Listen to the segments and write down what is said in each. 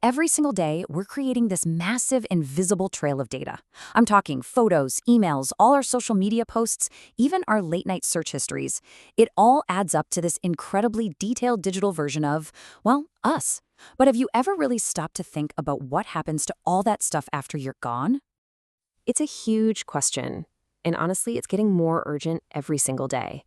Every single day, we're creating this massive invisible trail of data. I'm talking photos, emails, all our social media posts, even our late-night search histories. It all adds up to this incredibly detailed digital version of, well, us. But have you ever really stopped to think about what happens to all that stuff after you're gone? It's a huge question, and honestly, it's getting more urgent every single day.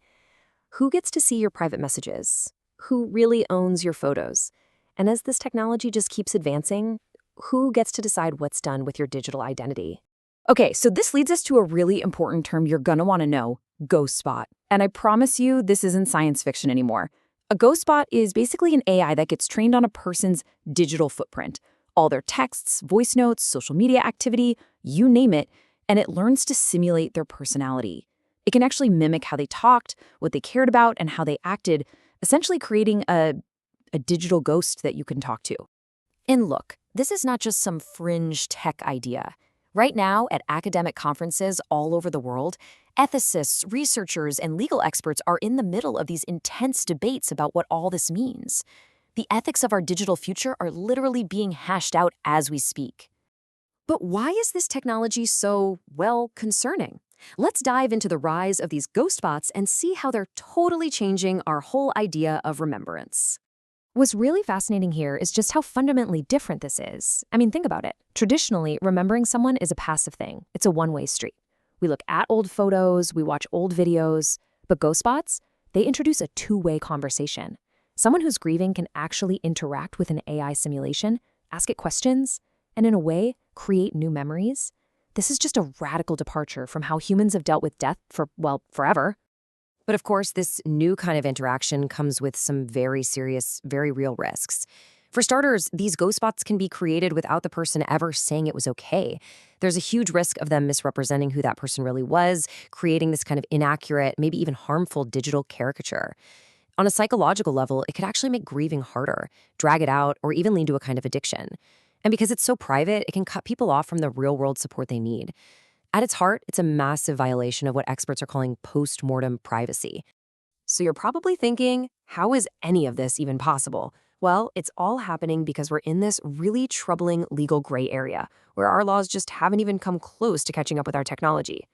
Who gets to see your private messages? Who really owns your photos? And as this technology just keeps advancing, who gets to decide what's done with your digital identity? Okay, so this leads us to a really important term you're gonna wanna know, Ghostbot. And I promise you, this isn't science fiction anymore. A Ghostbot is basically an AI that gets trained on a person's digital footprint. All their texts, voice notes, social media activity, you name it, and it learns to simulate their personality. It can actually mimic how they talked, what they cared about, and how they acted, essentially creating a digital ghost that you can talk to. And look, this is not just some fringe tech idea. Right now, at academic conferences all over the world, ethicists, researchers, and legal experts are in the middle of these intense debates about what all this means. The ethics of our digital future are literally being hashed out as we speak. But why is this technology so, well, concerning? Let's dive into the rise of these ghostbots and see how they're totally changing our whole idea of remembrance. What's really fascinating here is just how fundamentally different this is. I mean, think about it. Traditionally, remembering someone is a passive thing. It's a one-way street. We look at old photos, we watch old videos, but Ghostbots, they introduce a two-way conversation. Someone who's grieving can actually interact with an AI simulation, ask it questions, and in a way, create new memories. This is just a radical departure from how humans have dealt with death for, well, forever. But of course, this new kind of interaction comes with some very serious, very real risks. For starters, these ghostbots can be created without the person ever saying it was okay. There's a huge risk of them misrepresenting who that person really was, creating this kind of inaccurate, maybe even harmful digital caricature. On a psychological level, it could actually make grieving harder, drag it out, or even lead to a kind of addiction. And because it's so private, it can cut people off from the real-world support they need. At its heart, it's a massive violation of what experts are calling post-mortem privacy. So you're probably thinking, how is any of this even possible? Well, it's all happening because we're in this really troubling legal gray area where our laws just haven't even come close to catching up with our technology.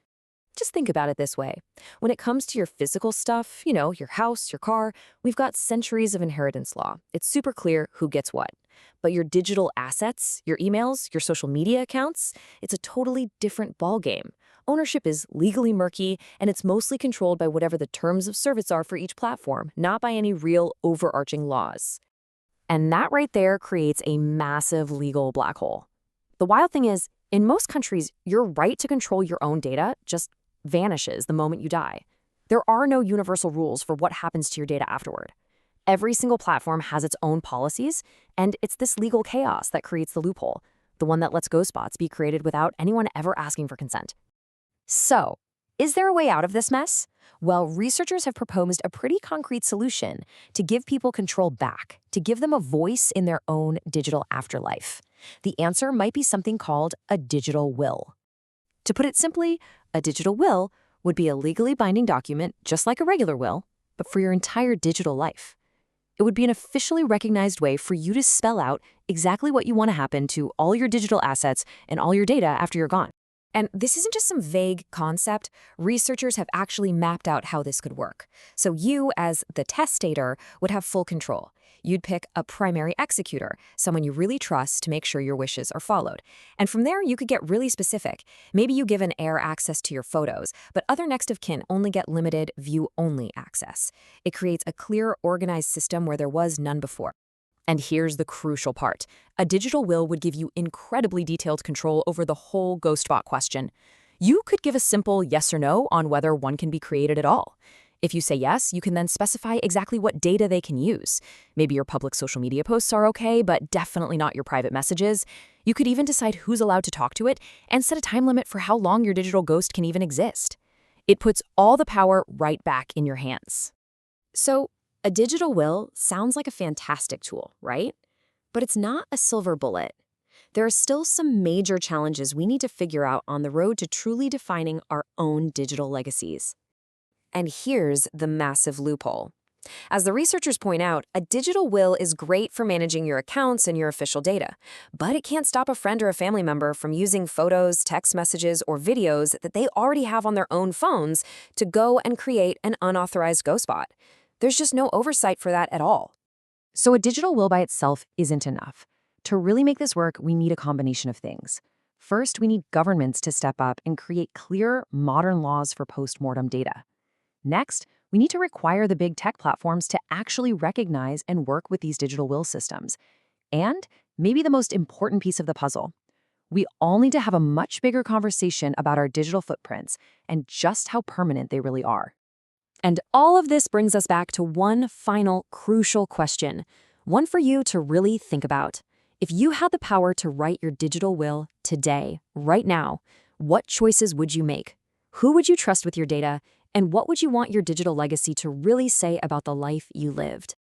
Just think about it this way. When it comes to your physical stuff, your house, your car, we've got centuries of inheritance law. It's super clear who gets what. But your digital assets, your emails, your social media accounts, it's a totally different ballgame. Ownership is legally murky, and it's mostly controlled by whatever the terms of service are for each platform, not by any real overarching laws. And that right there creates a massive legal black hole. The wild thing is, in most countries, your right to control your own data just vanishes the moment you die. There are no universal rules for what happens to your data afterward. Every single platform has its own policies, and it's this legal chaos that creates the loophole, the one that lets Ghostbots be created without anyone ever asking for consent. So, is there a way out of this mess? Well, researchers have proposed a pretty concrete solution to give people control back, to give them a voice in their own digital afterlife. The answer might be something called a digital will. To put it simply, a digital will would be a legally binding document, just like a regular will, but for your entire digital life. It would be an officially recognized way for you to spell out exactly what you want to happen to all your digital assets and all your data after you're gone. And this isn't just some vague concept. Researchers have actually mapped out how this could work. So you, as the testator, would have full control. You'd pick a primary executor, someone you really trust to make sure your wishes are followed. And from there, you could get really specific. Maybe you give an heir access to your photos, but other next of kin only get limited view-only access. It creates a clear, organized system where there was none before. And here's the crucial part. A digital will would give you incredibly detailed control over the whole Ghostbot question. You could give a simple yes or no on whether one can be created at all. If you say yes, you can then specify exactly what data they can use. Maybe your public social media posts are okay, but definitely not your private messages. You could even decide who's allowed to talk to it and set a time limit for how long your digital ghost can even exist. It puts all the power right back in your hands. So, a digital will sounds like a fantastic tool, right? But it's not a silver bullet. There are still some major challenges we need to figure out on the road to truly defining our own digital legacies. And here's the massive loophole. As the researchers point out, a digital will is great for managing your accounts and your official data, but it can't stop a friend or a family member from using photos, text messages, or videos that they already have on their own phones to go and create an unauthorized Ghostbot. There's just no oversight for that at all. So a digital will by itself isn't enough. To really make this work, we need a combination of things. First, we need governments to step up and create clear, modern laws for post-mortem data. Next, we need to require the big tech platforms to actually recognize and work with these digital will systems. And maybe the most important piece of the puzzle, we all need to have a much bigger conversation about our digital footprints and just how permanent they really are. And all of this brings us back to one final crucial question, one for you to really think about. If you had the power to write your digital will today, right now, what choices would you make? Who would you trust with your data? And what would you want your digital legacy to really say about the life you lived?